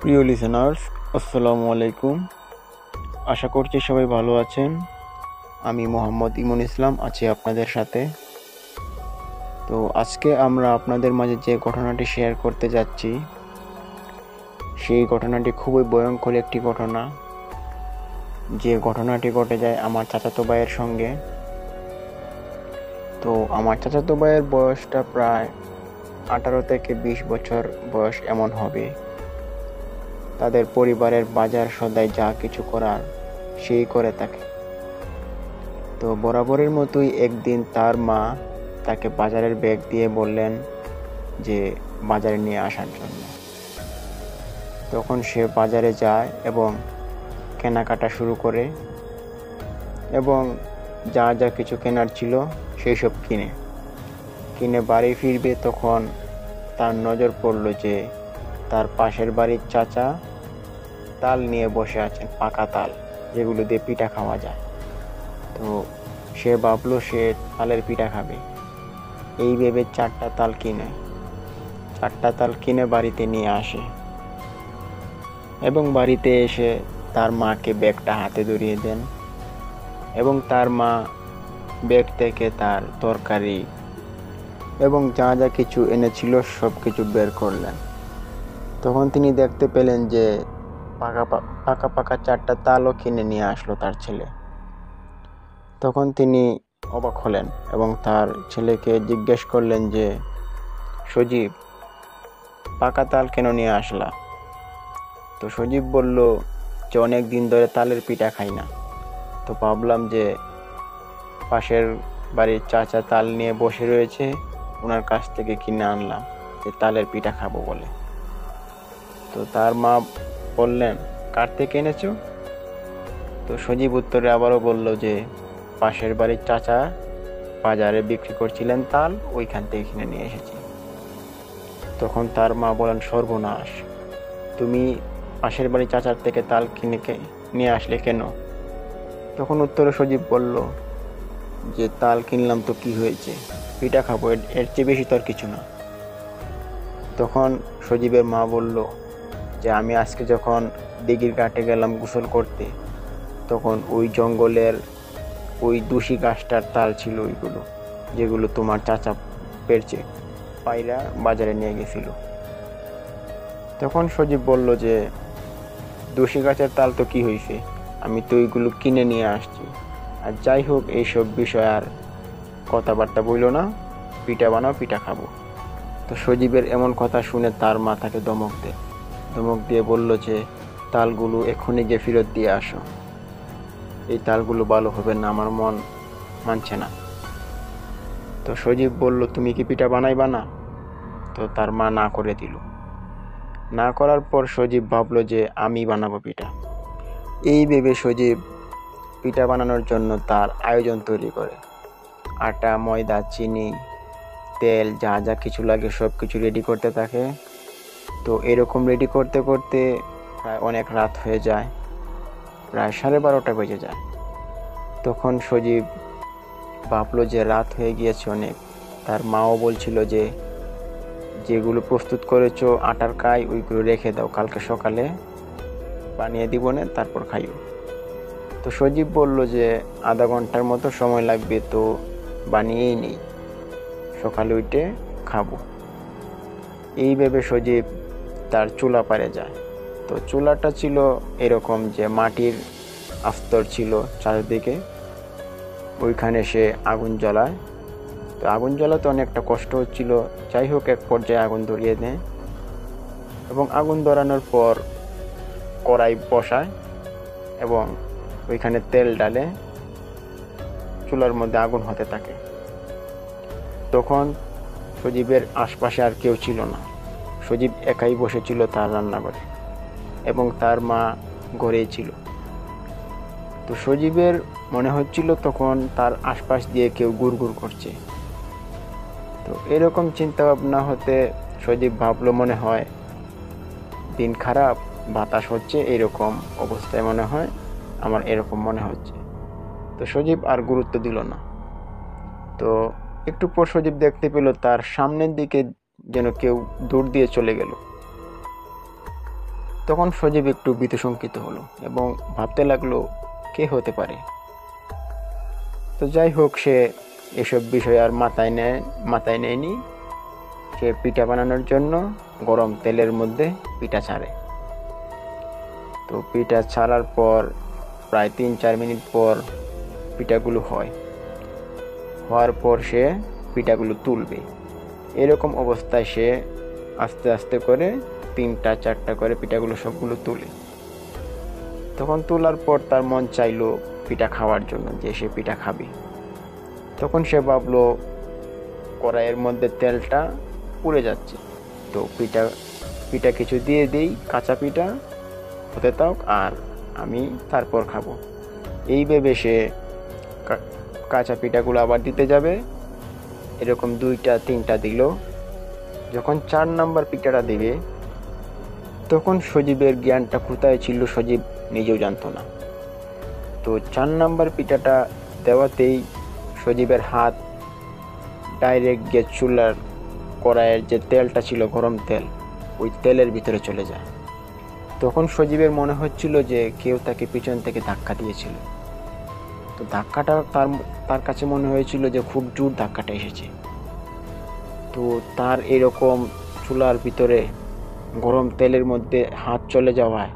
প্রিয় লিসেনার্স, আসসালামু আলাইকুম। আশা করছি সবাই ভালো আছেন। আমি মোহাম্মদ ইমন ইসলাম আছি আপনাদের সাথে। তো আজকে আমরা আপনাদের মাঝে যে ঘটনাটি শেয়ার করতে যাচ্ছি, সেই ঘটনাটি খুবই ভয়ঙ্কর একটি ঘটনা। যে ঘটনাটি ঘটে যায় আমার চাচাতো ভাইয়ের সঙ্গে। তো আমার চাচাতো ভাইয়ের বয়সটা প্রায় 18 থেকে 20 বছর বয়স এমন হবে। তাদের পরিবারের বাজার সদাই যা কিছু করার সেই করে থাকে। তো বরাবরের মতোই একদিন তার মা তাকে বাজারের ব্যাগ দিয়ে বললেন যে বাজারে নিয়ে আসার জন্য। তখন সে বাজারে যায় এবং কেনাকাটা শুরু করে এবং যা যা কিছু কেনার ছিল সেই সব কিনে বাড়ি ফিরবে, তখন তার নজর পড়ল যে তার পাশের বাড়ির চাচা তাল নিয়ে বসে আছেন, পাকা তাল, যেগুলো দিয়ে পিঠা খাওয়া যায়। তো সে ভাবলো সে তালের পিঠা খাবে। এই ভেবে 4টা তাল কিনে বাড়িতে নিয়ে আসে এবং বাড়িতে এসে তার মাকে ব্যাগটা হাতে ধরিয়ে দেন এবং তার মা ব্যাগ থেকে তার তরকারি এবং যা যা কিছু এনেছিল সব কিছু বের করলেন। তখন তিনি দেখতে পেলেন যে পাকা 4টা তালও কিনে নিয়ে আসলো তার ছেলে। তখন তিনি অবাক হলেন এবং তার ছেলেকে জিজ্ঞেস করলেন যে, সজীব, পাকা তাল কেন নিয়ে আসলা? তো সজীব বলল যে অনেক দিন ধরে তালের পিঠা খাই না, তো ভাবলাম যে পাশের বাড়ির চাচা তাল নিয়ে বসে রয়েছে, ওনার কাছ থেকে কিনে আনলাম যে তালের পিঠা খাবো বলে। তো তার মা বললেন, কার থেকে এনেছো? তো সজীব উত্তরে আবারও বলল যে পাশের বাড়ির চাচা বাজারে বিক্রি করছিলেন তাল, ওইখান থেকে কিনে নিয়ে এসেছি। তখন তার মা বলেন, সর্বনাশ, তুমি পাশের বাড়ির চাচার থেকে তাল কিনে নিয়ে আসলে কেন? তখন উত্তরে সজীব বলল যে তাল কিনলাম তো কি হয়েছে, পিঠা খাবো, এর চেয়ে বেশি তো আর কিছু না। তখন সজীবের মা বলল যে আমি আজকে যখন দিঘির ঘাটে গেলাম গোসল করতে, তখন ওই জঙ্গলের ওই দুশি গাছটার তাল ছিল, ওইগুলো যেগুলো তোমার চাচা পেরছে পায়রা বাজারে নিয়ে গেছিল। তখন সজীব বলল যে দুশি গাছের তাল তো কি হয়েছে, আমি তো ওইগুলো কিনে নিয়ে আসছি। আর যাই হোক, এইসব বিষয় আর কথাবার্তা বইল না, পিঠা বানাও, পিঠা খাবো। তো সজীবের এমন কথা শুনে তার মা তাকে ধমক দিয়ে বলল যে তালগুলো এক্ষুনি গিয়ে ফেরত দিয়ে আসো, এই তালগুলো ভালো হবে না, আমার মন মানছে না। তো সজীব বলল, তুমি কি পিঠা বানাইবা না? তো তার মা না করে দিল। না করার পর সজীব ভাবলো যে আমি বানাবো পিঠা। এই ভেবে সজীব পিঠা বানানোর জন্য তার আয়োজন তৈরি করে। আটা, ময়দা, চিনি, তেল, যা যা কিছু লাগে সব কিছু রেডি করতে থাকে। তো এরকম রেডি করতে করতে প্রায় অনেক রাত হয়ে যায়, প্রায় 12:30 বেজে যায়। তখন সজীব ভাবলো যে রাত হয়ে গিয়েছে অনেক। তার মাও বলছিল যে যেগুলো প্রস্তুত করেছো আটার কাই, ওইগুলো রেখে দাও, কালকে সকালে বানিয়ে দিব না, তারপর খাইও। তো সজীব বলল যে আধা ঘন্টার মতো সময় লাগবে, তো বানিয়েই নেই, সকালে উঠে খাবো। এই ভেবে সজীব তার চুলা পাড়ে যায়। তো চুলাটা ছিল এরকম যে মাটির আস্তর ছিল চারিদিকে, ওইখানে সে আগুন জ্বালায়। তো আগুন জ্বালাতে অনেকটা কষ্ট হচ্ছিল, যাই হোক এক পর্যায়ে আগুন ধরিয়ে দেয় এবং আগুন ধরানোর পর কড়াই বসায় এবং ওইখানে তেল ডালে, চুলার মধ্যে আগুন হতে থাকে। তখন সজীবের আশপাশে আর কেউ ছিল না, সজীব একাই বসেছিল তার রান্নাঘরে এবং তার মা ঘরেই ছিল। তো সজীবের মনে হচ্ছিল তখন তার আশপাশ দিয়ে কেউ গুড়গুড় করছে। তো এরকম চিন্তা ভাবনা হতে সজীব ভাবলো মনে হয় দিন খারাপ, বাতাস হচ্ছে, এরকম অবস্থায় মনে হয় আমার এরকম মনে হচ্ছে। তো সজীব আর গুরুত্ব দিল না। তো একটু পর সজীব দেখতে পেল তার সামনের দিকে যেন কেউ দৌড় দিয়ে চলে গেল। তখন সজীব একটু ভীতশঙ্কিত হলো এবং ভাবতে লাগলো কে হতে পারে। তো যাই হোক, সে এসব বিষয় আর মাথায় নেয়নি। সে পিঠা বানানোর জন্য গরম তেলের মধ্যে পিঠা ছাড়ে। তো পিঠা ছাড়ার পর প্রায় 3-4 মিনিট পর পিঠাগুলো হওয়ার পর সে পিঠাগুলো তুলবে। এরকম অবস্থায় সে আস্তে আস্তে করে 3-4টা করে পিঠাগুলো সবগুলো তুলে। তখন তোলার পর তার মন চাইলো পিঠা খাওয়ার জন্য, যে সে পিঠা খাবে। তখন সে ভাবলো কড়াইয়ের মধ্যে তেলটা পুড়ে যাচ্ছে, তো পিঠা কিছু দিয়ে দিই, কাঁচা পিঠা হতে থাক আর আমি তারপর খাবো। এই ভেবে সে কাঁচা পিঠাগুলো আবার দিতে যাবে। এরকম 2-3টা দিল। যখন 4 নাম্বার পিঠাটা দিবে, তখন সজীবের জ্ঞানটা কোথায় ছিল সজীব নিজেও জানতো না। তো 4 নাম্বার পিঠাটা দেওয়াতেই সজীবের হাত ডাইরেক্ট গ্যাস চুলার কড়াইয়ের যে তেলটা ছিল, গরম তেল, ওই তেলের ভিতরে চলে যায়। তখন সজীবের মনে হচ্ছিল যে কেউ তাকে পিছন থেকে ধাক্কা দিয়েছিল। তো ধাক্কাটা তার কাছে মনে হয়েছিল যে খুব জোর ধাক্কাটা এসেছে। তো তার এরকম চুলার ভিতরে গরম তেলের মধ্যে হাত চলে যাওয়ায়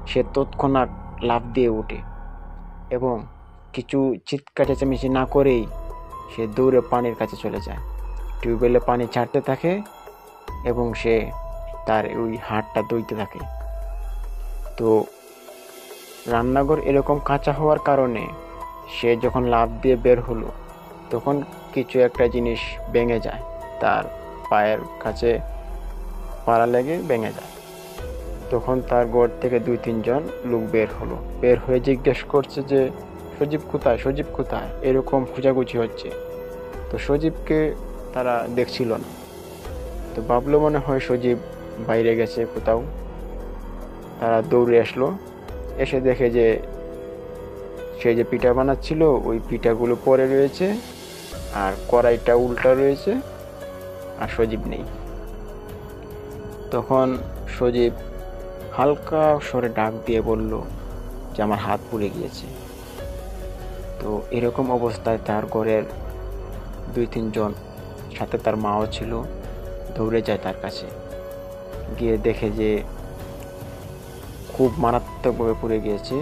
সে তৎক্ষণাৎ লাফ দিয়ে ওঠে এবং কিছু চিৎকার চেঁচামেচি না করেই সে দৌড়ে পানির কাছে চলে যায়। টিউবওয়েলে পানি ছাড়তে থাকে এবং সে তার ওই হাতটা ধুইতে থাকে। তো রান্নাঘর এরকম কাঁচা হওয়ার কারণে সে যখন লাফ দিয়ে বের হলো, তখন কিছু একটা জিনিস ভেঙে যায়, তার পায়ের কাছে পাড়া লেগে ভেঙে যায়। তখন তার ঘর থেকে 2-3 জন লোক বের হয়ে জিজ্ঞেস করছে যে সজীব কোথায়, এরকম খোঁজাখুঁজি হচ্ছে। তো সজীবকে তারা দেখছিল না। তো ভাবলো মনে হয় সজীব বাইরে গেছে কোথাও। তারা দৌড়ে আসলো, এসে দেখে যে সে যে পিঠা বানাচ্ছিল ওই পিঠাগুলো পড়ে রয়েছে আর কড়াইটা উল্টা রয়েছে আর সজীব নেই। তখন সজীব হালকা স্বরে ডাক দিয়ে বলল যে আমার হাত পুড়ে গিয়েছে। তো এরকম অবস্থায় তার ঘরের 2-3 জন, সাথে তার মাও ছিল, দৌড়ে যায় তার কাছে। গিয়ে দেখে যে খুব মারাত্মকভাবে পুড়ে গিয়েছে।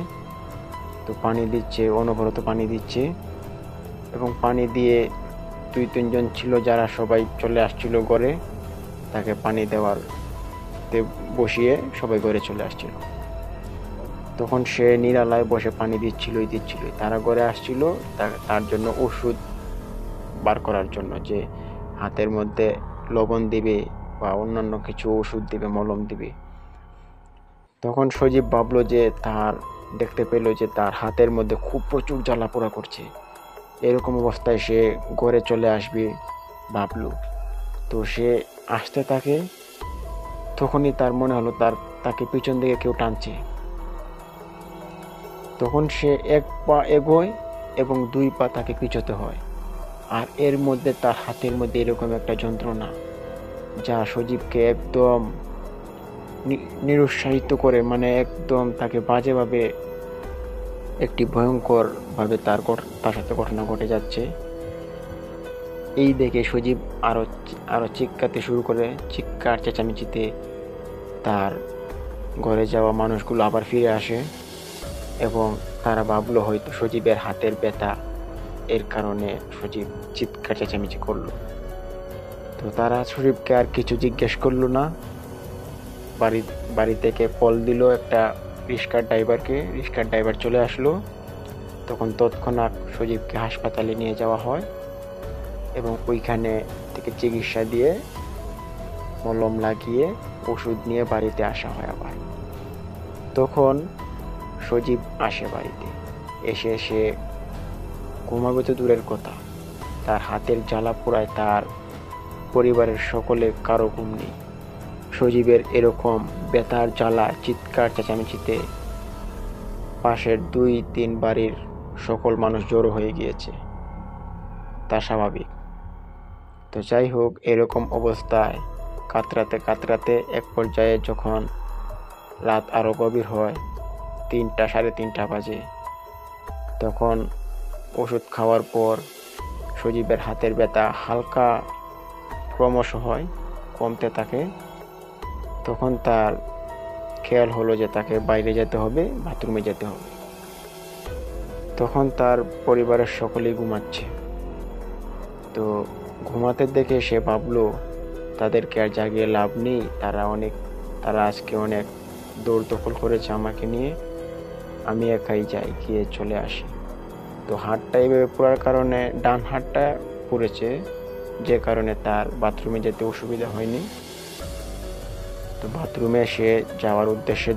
তো পানি দিচ্ছে, অনবরত পানি দিচ্ছে এবং পানি দিয়ে 2-3 জন ছিল যারা সবাই চলে আসছিল ঘরে, তাকে পানি দেওয়ারতে বসিয়ে সবাই ঘরে চলে আসছিল। তখন সে নিরালায় বসে পানি দিচ্ছিলই। তারা ঘরে আসছিল তার জন্য ওষুধ বার করার জন্য, যে হাতের মধ্যে লবণ দিবে বা অন্যান্য কিছু ওষুধ দিবে, মলম দিবে। তখন সজীব ভাবলো যে দেখতে পেল যে তার হাতের মধ্যে খুব প্রচুর জ্বালা পোড়া করছে। এরকম অবস্থায় সে ঘরে চলে আসবে ভাবলো। তো সে আসতে থাকে, তখনই তার মনে হলো তাকে পিছন দিকে কেউ টানছে। তখন সে 1 পা এগোয় এবং 2 পা তাকে পিছোতে হয়। আর এর মধ্যে তার হাতের মধ্যে এরকম একটা যন্ত্রণা যা সজীবকে একদম নিরুৎসাহিত করে, মানে একদম তাকে বাজেভাবে, একটি ভয়ঙ্কর ভাবে তার সাথে ঘটনা ঘটে যাচ্ছে। এই দেখে সজীব আরো চিৎকারতে শুরু করে। চিৎকার চেঁচামেচিতে তার ঘরে যাওয়া মানুষগুলো আবার ফিরে আসে এবং তারা ভাবলো হয়তো সজীবের হাতের ব্যথা, এর কারণে সজীব চিৎকার চেঁচামেচি করলো। তো তারা সজীবকে আর কিছু জিজ্ঞেস করলো না। বাড়ি থেকে কল দিল একটা রিক্সার ড্রাইভার চলে আসলো। তখন তৎক্ষণাৎ সজীবকে হাসপাতালে নিয়ে যাওয়া হয় এবং ওইখানে থেকে চিকিৎসা দিয়ে মলম লাগিয়ে ওষুধ নিয়ে বাড়িতে আসা হয় আবার। তখন সজীব আসে বাড়িতে, এসে সে ঘুমাবে তো দূরের কথা, তার হাতের জ্বালা পোড়ায় তার পরিবারের সকলে কারো ঘুম নেই। সজীবের এরকম ব্যথার জ্বালা, চিৎকার চেঁচামেচিতে পাশের 2-3 বাড়ির সকল মানুষ জড়ো হয়ে গিয়েছে, তা স্বাভাবিক। তো যাই হোক, এরকম অবস্থায় কাতরাতে এক পর্যায়ে যখন রাত আরও গভীর হয়, 3টা 3:30 বাজে। তখন ওষুধ খাওয়ার পর সজীবের হাতের ব্যথা হালকা ক্রমশ হয়, কমতে থাকে। তখন তার খেয়াল হলো যে তাকে বাইরে যেতে হবে, বাথরুমে যেতে হবে। তখন তার পরিবারের সকলেই ঘুমাচ্ছে। তো ঘুমাতে দেখে সে ভাবলো তাদেরকে আর জাগিয়ে লাভ নেই, তারা আজকে অনেক দৌড়দখল করেছে আমাকে নিয়ে, আমি একাই যাই, গিয়ে চলে আসি। তো হাতটা এইভাবে পড়ার কারণে ডান হাতটা পড়েছে, যে কারণে তার বাথরুমে যেতে অসুবিধা হয়নি। তো বাথরুমে সে যাওয়ার উদ্দেশ্যে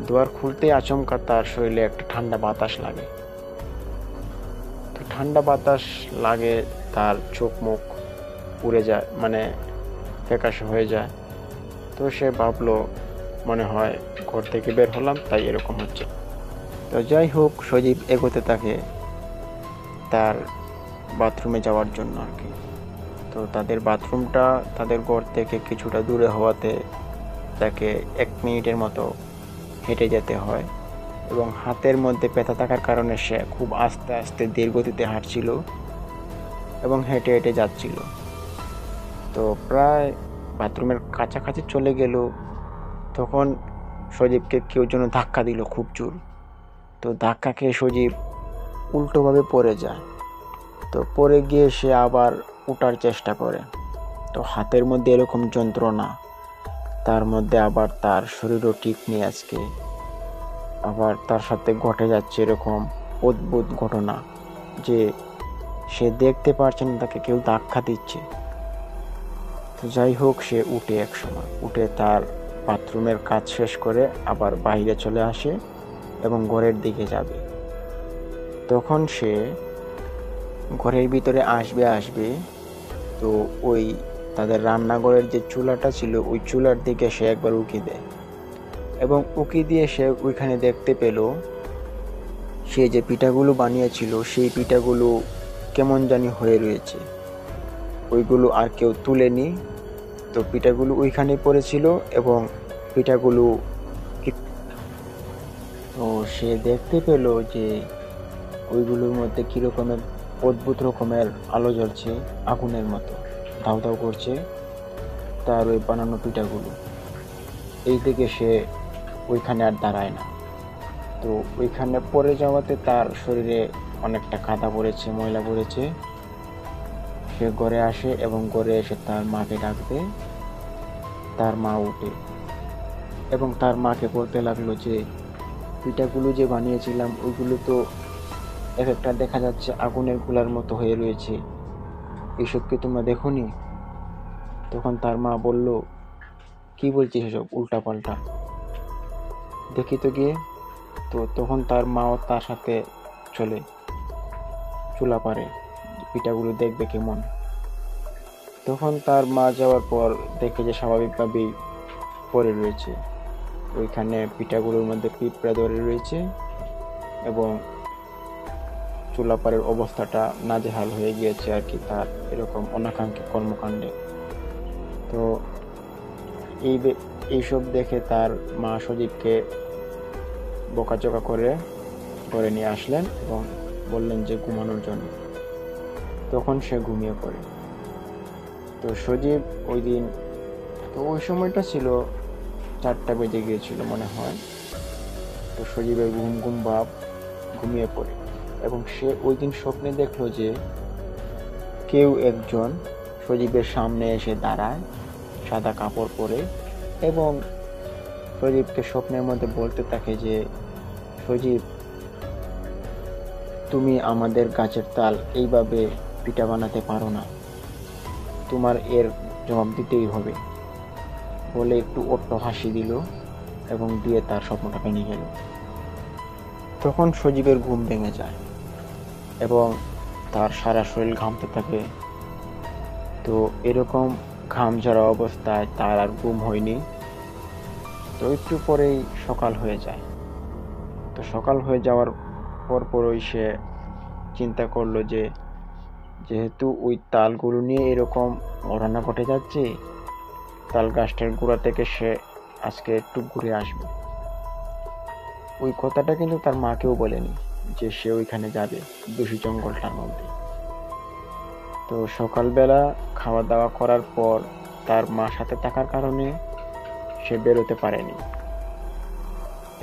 দুয়ার খুলতে আচমকা তার শরীরে একটা ঠান্ডা বাতাস লাগে। তো ঠান্ডা বাতাস লাগে, তার চোখ মুখ পুড়ে যায়, মানে ফ্যাকাশে হয়ে যায়। তো সে ভাবলো মনে হয় ঘর থেকে বের হলাম তাই এরকম হচ্ছে। তো যাই হোক, সজীব এগোতে থাকে তার বাথরুমে যাওয়ার জন্য আর কি। তো তাদের বাথরুমটা তাদের ঘর থেকে কিছুটা দূরে হওয়াতে তাকে 1 মিনিটের মতো হেঁটে যেতে হয়, এবং হাতের মধ্যে ব্যথা থাকার কারণে সে খুব আস্তে আস্তে ধীর গতিতে হাঁটছিল এবং হেঁটে হেঁটে যাচ্ছিল। তো প্রায় বাথরুমের কাছাকাছি চলে গেল, তখন সজীবকে কেউ যেন ধাক্কা দিল খুব জোর। তো ধাক্কা খেয়ে সজীব উল্টোভাবে পড়ে যায়। তো পড়ে গিয়ে সে আবার উঠার চেষ্টা করে। তো হাতের মধ্যে এরকম যন্ত্রণা, তার মধ্যে আবার তার শরীরও ঠিক নেই আজকে, আবার তার সাথে ঘটে যাচ্ছে এরকম অদ্ভুত ঘটনা যে সে দেখতে পারছে না তাকে কেউ ধাক্কা দিচ্ছে। তো যাই হোক, সে উঠে তার বাথরুমের কাজ শেষ করে আবার বাইরে চলে আসে এবং ঘরের দিকে যাবে। তখন সে ঘরের ভিতরে আসবে, তো ওই তাদের রান্নাঘরের যে চুলাটা ছিল ওই চুলার দিকে সে একবার উকি দেয়, এবং উকি দিয়ে সে ওইখানে দেখতে পেল সে যে পিঠাগুলো বানিয়েছিল সেই পিঠাগুলো কেমন জানি হয়ে রয়েছে, ওইগুলো আর কেউ তুলেনি। তো পিঠাগুলো ওইখানে পড়েছিল এবং পিঠাগুলো তো সে দেখতে পেল যে ওইগুলোর মধ্যে কিরকমের অদ্ভুত রকমের আলো জ্বলছে, আগুনের মতো ধাউ ধাউ করছে তার ওই বানানো পিঠাগুলো। এই দিকে সে ওইখানে আর দাঁড়ায় না। তো ওইখানে পড়ে যাওয়াতে তার শরীরে অনেকটা কাদা পড়েছে, ময়লা পড়েছে। সে ঘরে আসে এবং ঘরে এসে তার মাকে ডাকবে। তার মা উঠে এবং তার মাকে বলতে লাগলো যে পিঠাগুলো যে বানিয়েছিলাম ওইগুলো তো এক একটা দেখা যাচ্ছে আগুনের গোলার মতো হয়ে রয়েছে, এসব কি তোমরা দেখোনি? তখন তার মা বলল, কি বলছিস এসব উল্টাপাল্টা, দেখি তো গিয়ে। তো তখন তার মাও তার সাথে চলে চুলা পারে, পিঠাগুলো দেখবে কেমন। তখন তার মা যাওয়ার পর দেখে যে স্বাভাবিকভাবেই পড়ে রয়েছে, ওইখানে পিঠাগুলোর মধ্যে পিঁপড়া ধরে রয়েছে এবং চুলাপাড়ের অবস্থাটা নাজেহাল হয়ে গিয়েছে আর কি, তার এরকম অনাকাঙ্ক্ষিত কর্মকাণ্ডে। তো এইসব দেখে তার মা সজীবকে বকাঝকা করে ঘরে নিয়ে আসলেন এবং বললেন যে ঘুমানোর জন্য। তখন সে ঘুমিয়ে পড়ে। তো সজীব ওই দিন, তো ওই সময়টা ছিল 4টা বেজে গিয়েছিল মনে হয়। তো সজীবের ঘুম ভাব, ঘুমিয়ে পড়ে এবং সে ওই দিন স্বপ্নে দেখলো যে কেউ একজন সজীবের সামনে এসে দাঁড়ায় সাদা কাপড় পরে এবং সজীবকে স্বপ্নের মধ্যে বলতে থাকে যে, সজীব, তুমি আমাদের গাছের তাল এইভাবে পিঠা বানাতে পারো না, তোমার এর জবাব দিতেই হবে, বলে একটু অট্ট হাসি দিল এবং দিয়ে তার স্বপ্নটা ভেঙে গেল। তখন সজীবের ঘুম ভেঙে যায় এবং তার সারা শরীর ঘামতে থাকে। তো এরকম ঘাম ঝরা অবস্থায় তার আর ঘুম হয়নি। তো একটু পরেই সকাল হয়ে যায়। তো সকাল হয়ে যাওয়ার পরই সে চিন্তা করলো যে যেহেতু ওই তালগুলো নিয়ে এরকম ঘটনা ঘটে যাচ্ছে, তাল গাছটার গোড়া থেকে সে আজকে একটু ঘুরে আসবে। ওই কথাটা কিন্তু তার মাকেও বলেনি যে সে ওইখানে যাবে, দূষি জঙ্গলটার মধ্যে। তো সকালবেলা খাওয়া দাওয়া করার পর তার মার সাথে থাকার কারণে সে বেরোতে পারেনি।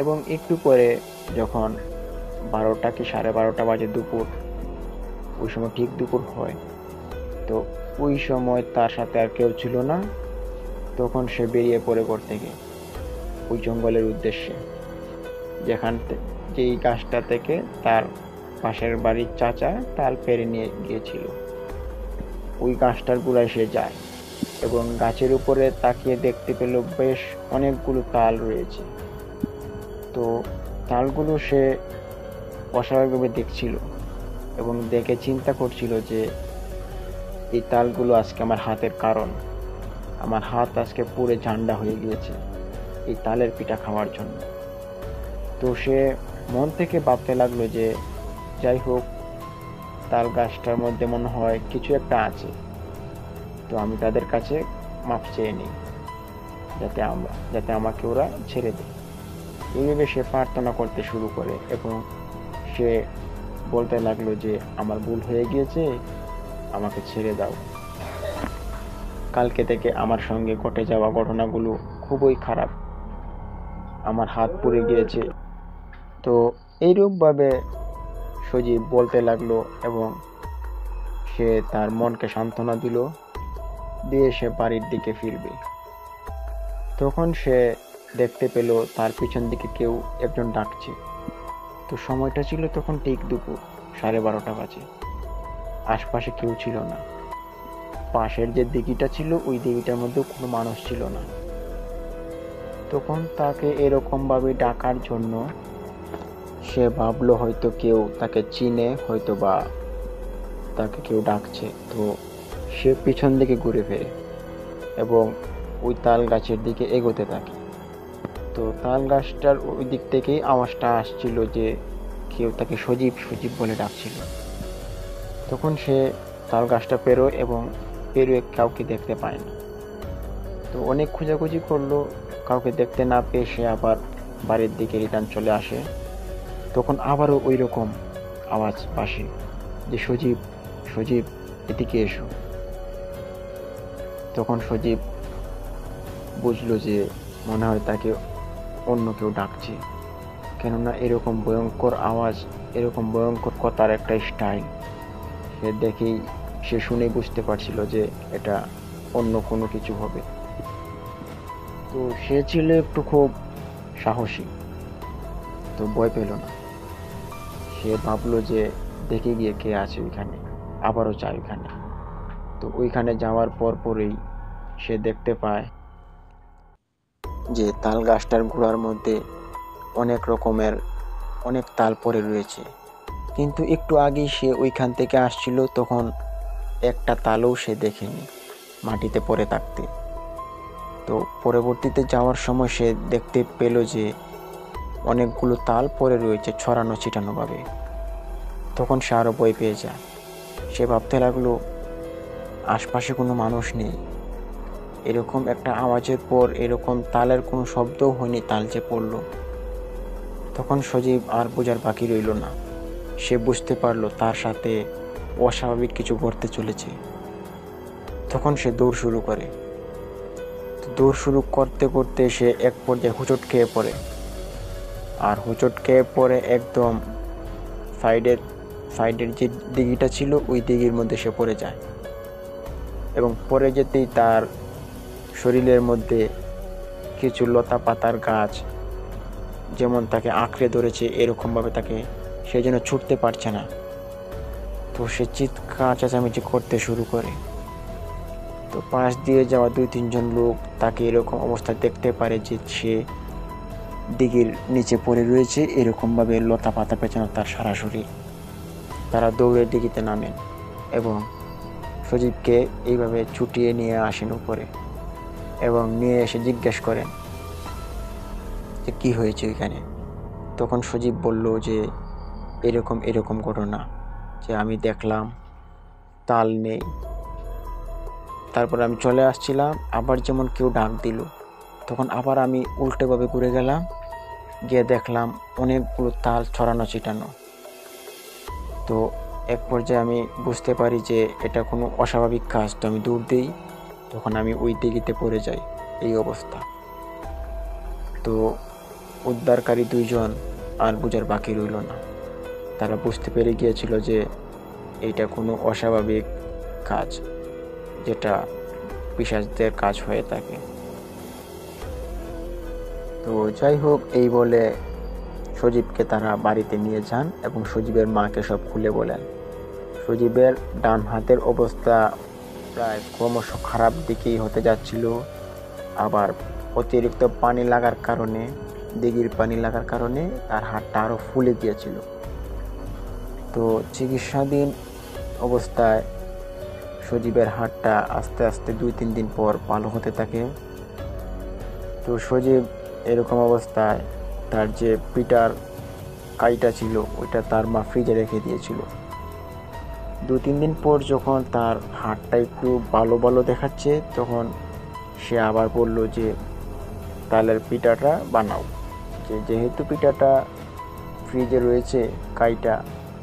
এবং একটু পরে যখন 12টা কি 12:30 বাজে দুপুর, ওই সময় ঠিক দুপুর হয়, তো ওই সময় তার সাথে আর কেউ ছিল না। তখন সে বেরিয়ে পড়ে ঘর থেকে ওই জঙ্গলের উদ্দেশ্যে, যেই গাছটা থেকে তার পাশের বাড়ির চাচা তাল পেরে নিয়ে গিয়েছিল, ওই গাছটার গোড়ায় সে যায় এবং গাছের উপরে তাকিয়ে দেখতে পেল বেশ অনেকগুলো তাল রয়েছে। তো তালগুলো সে অস্বাভাবিকভাবে দেখছিল এবং দেখে চিন্তা করছিল যে এই তালগুলো আজকে আমার হাতের কারণ, আমার হাত আজকে পুড়ে ঝান্ডা হয়ে গিয়েছে এই তালের পিঠা খাওয়ার জন্য। তো সে মন থেকে ভাবতে লাগলো যে যাই হোক, তাল গাছটার মধ্যে মনে হয় কিছু একটা আছে, তো আমি তাদের কাছে মাপ চেয়ে নিই যাতে আমাকে ওরা ছেড়ে দেয়। এইভাবে সে প্রার্থনা করতে শুরু করে এবং সে বলতে লাগলো যে আমার ভুল হয়ে গিয়েছে, আমাকে ছেড়ে দাও। কালকে থেকে আমার সঙ্গে ঘটে যাওয়া ঘটনাগুলো খুবই খারাপ, আমার হাত পুড়ে গিয়েছে। তো এইরূপভাবে সজীব বলতে লাগলো এবং সে তার মনকে সান্ত্বনা দিয়ে সে বাড়ির দিকে ফিরবে। তখন সে দেখতে পেল তার পিছন দিকে কেউ একজন ডাকছে। তো সময়টা ছিল তখন ঠিক দুপুর 12:30 বাজে। আশপাশে কেউ ছিল না। পাশের যে দিঘিটা ছিল ওই দিঘিটার মধ্যে কোনো মানুষ ছিল না। তখন তাকে এরকম ভাবে ডাকার জন্য সে ভাবলো হয়তো কেউ তাকে চিনে, হয়তো বা তাকে কেউ ডাকছে। তো সে পিছন দিকে ঘুরে ফেরে এবং ওই তাল গাছের দিকে এগোতে থাকে। তো তাল গাছটার ওই দিক থেকেই আওয়াজটা আসছিল যে কেউ তাকে সজীব সজীব বলে ডাকছিল। তখন সে তাল গাছটা পেরোয় এবং পেরোয় কাউকে দেখতে পায় না। তো অনেক খোঁজাখুঁজি করলো, কাউকে দেখতে না পেয়ে সে আবার বাড়ির দিকে রিটার্ন চলে আসে। তখন আবারও ওই রকম আওয়াজ আসে যে সজীব সজীব এদিকে এসো। তখন সজীব বুঝলো যে মনে হয় তাকে অন্য কেউ ডাকছে, কেননা এরকম ভয়ঙ্কর আওয়াজ, এরকম ভয়ঙ্কর কথার একটা স্টাইল সে শুনে বুঝতে পারছিল যে এটা অন্য কোনো কিছু হবে। তো সে ছিল একটু খুব সাহসী, তো ভয় পেল না। সে ভাবলো যে দেখে গিয়ে কে আছে ওইখানে, আবারও যায় ওইখানে। তো ওইখানে যাওয়ার পরেই সে দেখতে পায় যে তাল গাছটার গোড়ার মধ্যে অনেক তাল পড়ে রয়েছে। কিন্তু একটু আগেই সে ওইখান থেকে আসছিল, তখন একটা তালও সে দেখেনি মাটিতে পড়ে থাকতে। তো পরবর্তীতে যাওয়ার সময় সে দেখতে পেল যে অনেকগুলো তাল পড়ে রয়েছে ছড়ানো ছিটানো ভাবে। তখন সে আরো ভয় পেয়ে যায়। সে ভাবতে লাগলো আশপাশে কোনো মানুষ নেই, এরকম একটা আওয়াজের পর এরকম তালের কোনো শব্দও হয়নি, তাল যে পড়লো। তখন সজীব আর বোঝার বাকি রইল না। সে বুঝতে পারলো তার সাথে অস্বাভাবিক কিছু ঘটতে চলেছে। তখন সে দৌড় শুরু করে। দৌড় শুরু করতে করতে সে এক পর্যায়ে হোঁচট খেয়ে পড়ে, আর হোঁচট খেয়ে পড়ে একদম সাইডের যে দিঘিটা ছিল ওই দিঘির মধ্যে সে পড়ে যায়। এবং পড়ে যেতেই তার শরীরের মধ্যে কিছু লতা পাতার গাছ যেমন তাকে আঁকড়ে ধরেছে, এরকমভাবে তাকে সে যেন ছুটতে পারছে না। তো সে চিৎকার চেঁচামেচি করতে শুরু করে। তো পাশ দিয়ে যাওয়া 2-3 জন লোক তাকে এরকম অবস্থায় দেখতে পারে যে সে দিঘির নিচে পড়ে রয়েছে, এরকমভাবে লতা পাতা পেঁচানো তার সারা শরীর। তারা দৌড়ে দিঘিতে নামেন এবং সজীবকে এইভাবে ছুটিয়ে নিয়ে আসেন উপরে এবং নিয়ে এসে জিজ্ঞেস করেন যে কি হয়েছে ওইখানে। তখন সজীব বলল যে এরকম ঘটনা, যে আমি দেখলাম তাল নেই, তারপর আমি চলে আসছিলাম, আবার যেমন কেউ ডাক দিল, তখন আবার আমি উল্টোভাবে ঘুরে গেলাম, গিয়ে দেখলাম অনেকগুলো তাল ছড়ানো ছিটানো। তো এক পর্যায়ে আমি বুঝতে পারি যে এটা কোনো অস্বাভাবিক কাজ। তো আমি দৌড় দিই, তখন আমি ওই দিঘিতে পড়ে যাই। এই অবস্থা। তো উদ্ধারকারী 2 জন আর বোঝার বাকি রইল না। তারা বুঝতে পেরে গিয়েছিল যে এটা কোনো অস্বাভাবিক কাজ, যেটা পিশাচদের কাজ হয়ে থাকে। তো যাই হোক, এই বলে সজীবকে তারা বাড়িতে নিয়ে যান এবং সজীবের মাকে সব খুলে বলেন। সজীবের ডান হাতের অবস্থা প্রায় ক্রমশ খারাপ দিকেই হতে যাচ্ছিল। আবার অতিরিক্ত পানি লাগার কারণে, দিঘির পানি লাগার কারণে তার হাতটা আরও ফুলে গিয়েছিল। তো চিকিৎসাধীন অবস্থায় সজীবের হাতটা আস্তে আস্তে 2-3 দিন পর ভালো হতে থাকে। তো সজীব এরকম অবস্থায় তার যে পিটার কাইটা ছিল ওইটা তার মা ফ্রিজে রেখে দিয়েছিল। 2-3 দিন পর যখন তার হাতটা একটু ভালো ভালো দেখাচ্ছে, তখন সে আবার বলল যে তালের পিঠাটা বানাও, যেহেতু পিঠাটা ফ্রিজে রয়েছে, কাইটা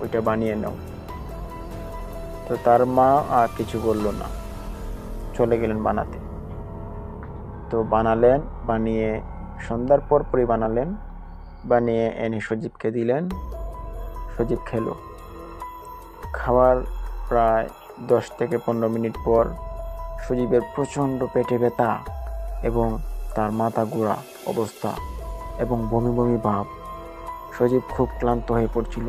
ওইটা বানিয়ে নাও। তো তার মা আর কিছু বলল না, চলে গেলেন বানাতে। তো বানালেন, বানিয়ে সন্ধ্যার পরই বানালেন, বানিয়ে এনে সজীবকে দিলেন। সজীব খেলো। খাওয়ার প্রায় 10 থেকে 15 মিনিট পর সজীবের প্রচণ্ড পেটে ব্যথা এবং তার মাথা ঘোরা অবস্থা এবং বমি বমি ভাব। সজীব খুব ক্লান্ত হয়ে পড়ছিল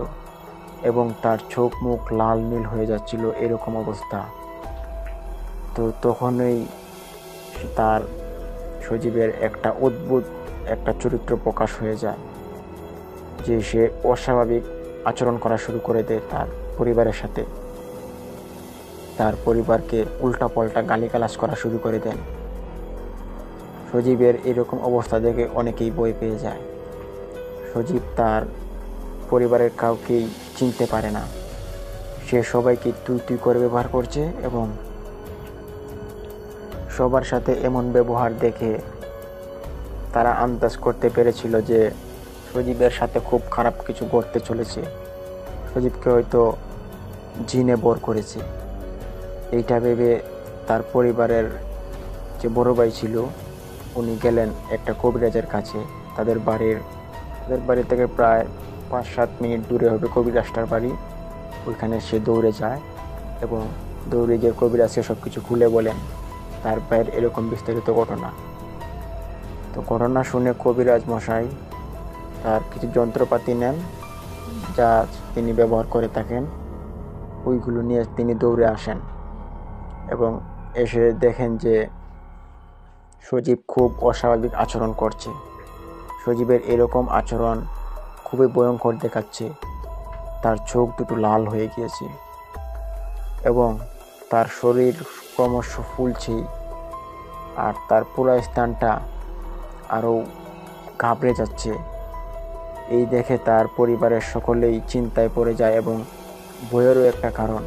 এবং তার চোখ মুখ লাল নীল হয়ে যাচ্ছিল, এরকম অবস্থা। তো তখনই তার সজীবের একটা অদ্ভুত একটা চরিত্র প্রকাশ হয়ে যায়, যে সে অস্বাভাবিক আচরণ করা শুরু করে দেয় তার পরিবারের সাথে। তার পরিবারকে উল্টাপাল্টা গালিগালাজ করা শুরু করে দেন। সজীবের এরকম অবস্থা দেখে অনেকেই ভয় পেয়ে যায়। সজীব তার পরিবারের কাউকেই চিনতে পারে না। সে সবাইকে তুই তুই করে ব্যবহার করছে এবং সবার সাথে এমন ব্যবহার দেখে তারা আন্দাজ করতে পেরেছিল যে সজীবের সাথে খুব খারাপ কিছু ঘটতে চলেছে। সজীবকে হয়তো জিনে বর করেছে। এইটা ভেবে তার পরিবারের যে বড় ভাই ছিল, উনি গেলেন একটা কবিরাজের কাছে। তাদের বাড়ি থেকে প্রায় 5-7 মিনিট দূরে হবে কবিরাজটার বাড়ি। ওইখানে সে দৌড়ে যায় এবং দৌড়ে গিয়ে কবিরাজকে সব কিছু খুলে বলেন তার ভাইয়ের এরকম বিস্তারিত ঘটনা। তো ঘটনা শুনে কবিরাজ মশাই তার কিছু যন্ত্রপাতি নেন, যা তিনি ব্যবহার করে থাকেন। ওইগুলো নিয়ে তিনি দৌড়ে আসেন এবং এসে দেখেন যে সজীব খুব অস্বাভাবিক আচরণ করছে। সজীবের এরকম আচরণ খুবই ভয়ঙ্কর দেখাচ্ছে। তার চোখ দুটো লাল হয়ে গিয়েছে এবং তার শরীর ক্রমশ ফুলছে, আর তার পুরো স্থানটা আরও ঘাবড়ে যাচ্ছে। এই দেখে তার পরিবারের সকলেই চিন্তায় পড়ে যায় এবং ভয়েরও একটা কারণ,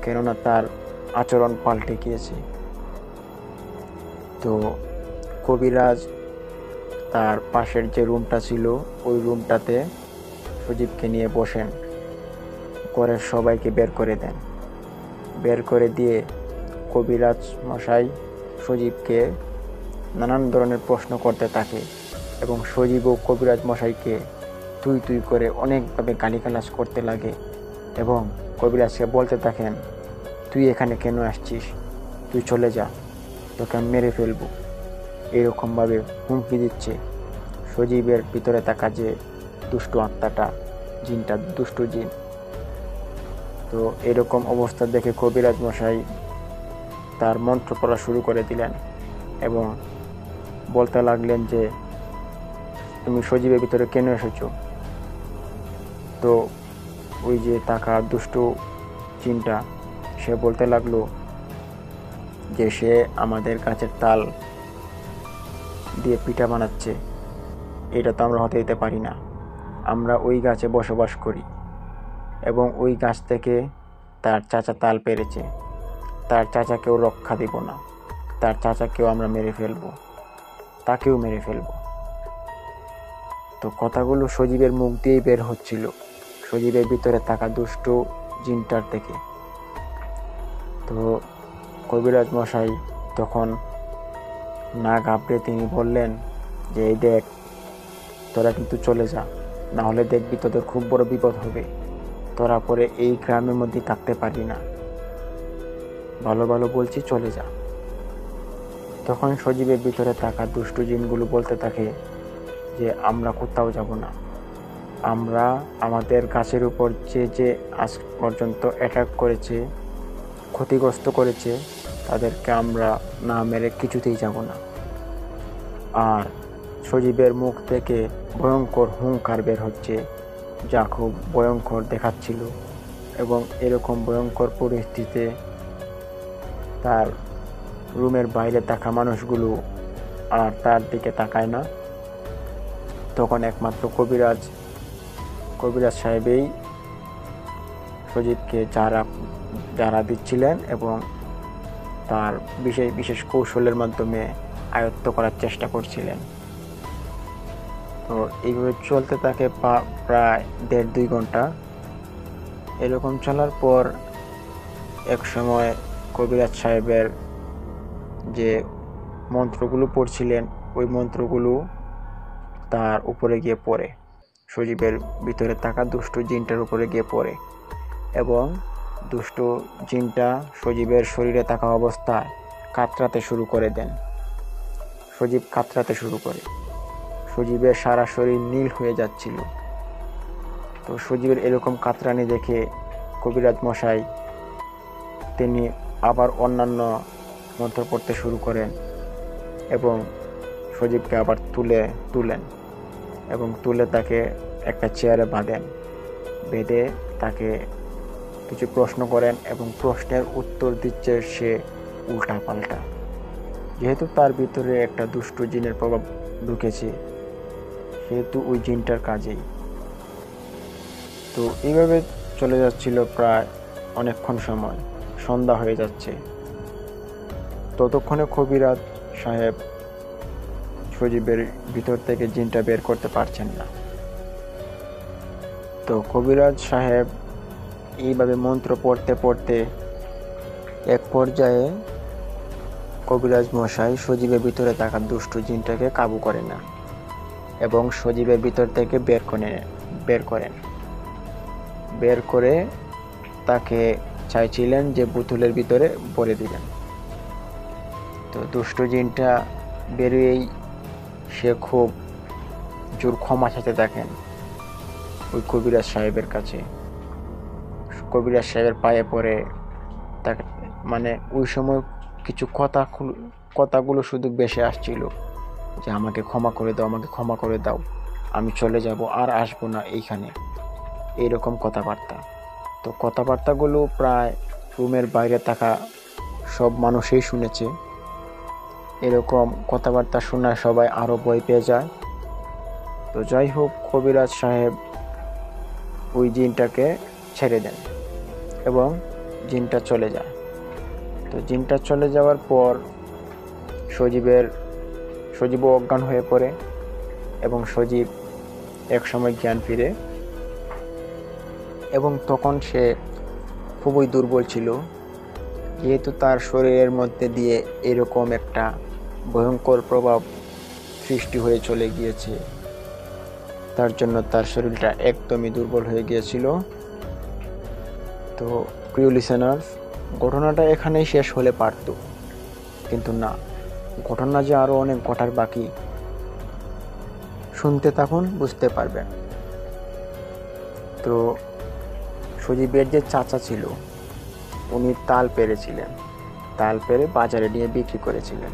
কেননা তার আচরণ পাল্টে গিয়েছে। তো কবিরাজ তার পাশের যে রুমটা ছিল ওই রুমটাতে সজীবকে নিয়ে বসেন, ঘরের সবাইকে বের করে দেন। বের করে দিয়ে কবিরাজ মশাই সজীবকে নানান ধরনের প্রশ্ন করতে থাকে এবং সজীবও কবিরাজ মশাইকে তুই তুই করে অনেকভাবে গালিগালাজ করতে লাগে এবং কবিরাজকে বলতে থাকেন, তুই এখানে কেন আসছিস, তুই চলে যা, তোকে আমি মেরে ফেলবো। এরকমভাবে হুমকি দিচ্ছে। সজীবের ভিতরে থাকা যে দুষ্ট আত্মাটা, জিনটা, দুষ্ট জিন। তো এরকম অবস্থা দেখে কবিরাজ মশাই তার মন্ত্র পড়া শুরু করে দিলেন এবং বলতে লাগলেন যে তুমি সজীবের ভিতরে কেন এসেছো। তো ওই যে থাকা দুষ্ট জিনটা সে বলতে লাগলো যে সে আমাদের গাছের তাল দিয়ে পিঠা বানাচ্ছে, এটা তো আমরা হতে দিতে পারি না। আমরা ওই গাছে বসবাস করি এবং ওই গাছ থেকে তার চাচা তাল পেরেছে, তার চাচাকেও রক্ষা দিব না, তার চাচাকেও আমরা মেরে ফেলবো। তাকেও মেরে ফেলবো। তো কথাগুলো সজীবের মুখ দিয়েই বের হচ্ছিল, সজীবের ভিতরে থাকা দুষ্ট জিনটার থেকে। তো কবিরাজ মশাই তখন না ঘাবড়ে তিনি বললেন যে এই দেখ, তোরা কিন্তু চলে যা, না হলে দেখবি তোদের খুব বড় বিপদ হবে, তোরা পরে এই গ্রামের মধ্যে থাকতে পারবি না, ভালো ভালো বলছি চলে যা। তখন সজীবের ভিতরে থাকা দুষ্ট জিনগুলো বলতে থাকে যে আমরা কোথাও যাব না, আমরা আমাদের গাছের উপর যে আজ পর্যন্ত অ্যাটাক করেছে, ক্ষতিগ্রস্ত করেছে, তাদেরকে আমরা না মেরে কিছুতেই যাব না। আর সজীবের মুখ থেকে ভয়ঙ্কর হুঙ্কার বের হচ্ছে, যা খুব ভয়ঙ্কর দেখাচ্ছিল। এবং এরকম ভয়ঙ্কর পরিস্থিতিতে তার রুমের বাইরে থাকা মানুষগুলো আর তার দিকে তাকায় না। তখন একমাত্র কবিরাজ সাহেবই সজীবকে যারা দিচ্ছিলেন এবং তার বিশেষ কৌশলের মাধ্যমে আয়ত্ত করার চেষ্টা করছিলেন। তো এইভাবে চলতে থাকে প্রায় 1.5-2 ঘন্টা। এরকম চলার পর এক সময় কবিরাজ সাহেবের যে মন্ত্রগুলো পড়ছিলেন, ওই মন্ত্রগুলো তার উপরে গিয়ে পড়ে, সজীবের ভিতরে থাকা দুষ্ট জিনটার উপরে গিয়ে পড়ে এবং দুষ্ট জিনটা সজীবের শরীরে থাকা অবস্থায় কাতরাতে শুরু করে দেন। সজীব কাতরাতে শুরু করে, সজীবের সারা শরীর নীল হয়ে যাচ্ছিল। তো সজীবের এরকম কাতরানি দেখে কবিরাজ মশাই তিনি আবার অন্যান্য মন্ত্র পড়তে শুরু করেন এবং সজীবকে আবার তুলেন এবং তুলে তাকে একটা চেয়ারে বাঁধেন। বেঁধে তাকে কিছু প্রশ্ন করেন এবং প্রশ্নের উত্তর দিচ্ছে সে উল্টা পাল্টা, যেহেতু তার ভিতরে একটা দুষ্ট জিনের প্রভাব ঢুকেছে, সেহেতু ওই জিনটার কাজেই। তো এইভাবে চলে যাচ্ছিল প্রায় অনেকক্ষণ সময়, সন্ধ্যা হয়ে যাচ্ছে। ততক্ষণে কবিরাজ সাহেব সজীবের ভিতর থেকে জিনটা বের করতে পারছেন না। তো কবিরাজ সাহেব এইভাবে মন্ত্র পড়তে পড়তে এক পর্যায়ে কবিরাজ মশাই সজীবের ভিতরে থাকা দুষ্ট জিনটাকে কাবু করে না এবং সজীবের ভিতর থেকে বের করে তাকে চাইছিলেন যে বোতলের ভিতরে ভরে দিলেন। তো দুষ্ট জিনটা বেরিয়েই সে খুব জোর ক্ষমা চাইতে থাকেন ওই কবিরাজ সাহেবের কাছে। কবিরাজ সাহেবের পায়ে পড়ে তাকে, মানে ওই সময় কিছু কথাগুলো শুধু বেশি আসছিল যে আমাকে ক্ষমা করে দাও, আমাকে ক্ষমা করে দাও, আমি চলে যাব, আর আসবো না এইখানে, এইরকম কথাবার্তা। তো কথাবার্তাগুলো প্রায় রুমের বাইরে থাকা সব মানুষই শুনেছে। এরকম কথাবার্তা শোনা সবাই আরও ভয় পেয়ে যায়। তো যাই হোক, কবিরাজ সাহেব ওই জিনটাকে ছেড়ে দেন এবং জিনটা চলে যায়। তো জিনটা চলে যাওয়ার পর সজীব অজ্ঞান হয়ে পড়ে এবং সজীব একসময় জ্ঞান ফিরে এবং তখন সে খুবই দুর্বল ছিল, যেহেতু তার শরীরের মধ্যে দিয়ে এরকম একটা ভয়ঙ্কর প্রভাব সৃষ্টি হয়ে চলে গিয়েছে। তার জন্য তার শরীরটা একদমই দুর্বল হয়ে গিয়েছিল। তো প্রিয় লিসেনার্স, ঘটনাটা এখানেই শেষ হলে পারত, কিন্তু না, ঘটনা যে আরও অনেক ঘটার বাকি। শুনতে থাকুন, বুঝতে পারবেন। তো সজীবের যে চাচা ছিল, উনি তাল পেরেছিলেন, তাল পেরে বাজারে নিয়ে বিক্রি করেছিলেন।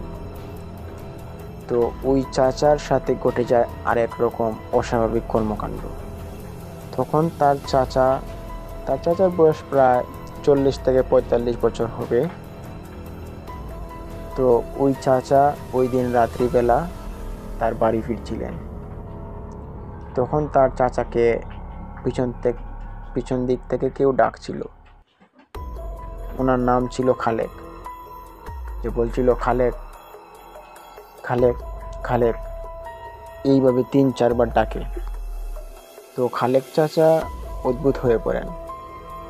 তো ওই চাচার সাথে ঘটে যায় আরেক রকম অস্বাভাবিক কর্মকাণ্ড। তখন তার চাচার বয়স প্রায় 40 থেকে 45 বছর হবে। তো ওই চাচা ওই দিন রাত্রিবেলা তার বাড়ি ফিরছিলেন। তখন তার চাচাকে পিছন দিক থেকে কেউ ডাকছিল। ওনার নাম ছিল খালেক। যে বলছিল, খালেক, খালেক, এইভাবে 3-4 বার ডাকে। তো খালেক চাচা অদ্ভুত হয়ে পড়েন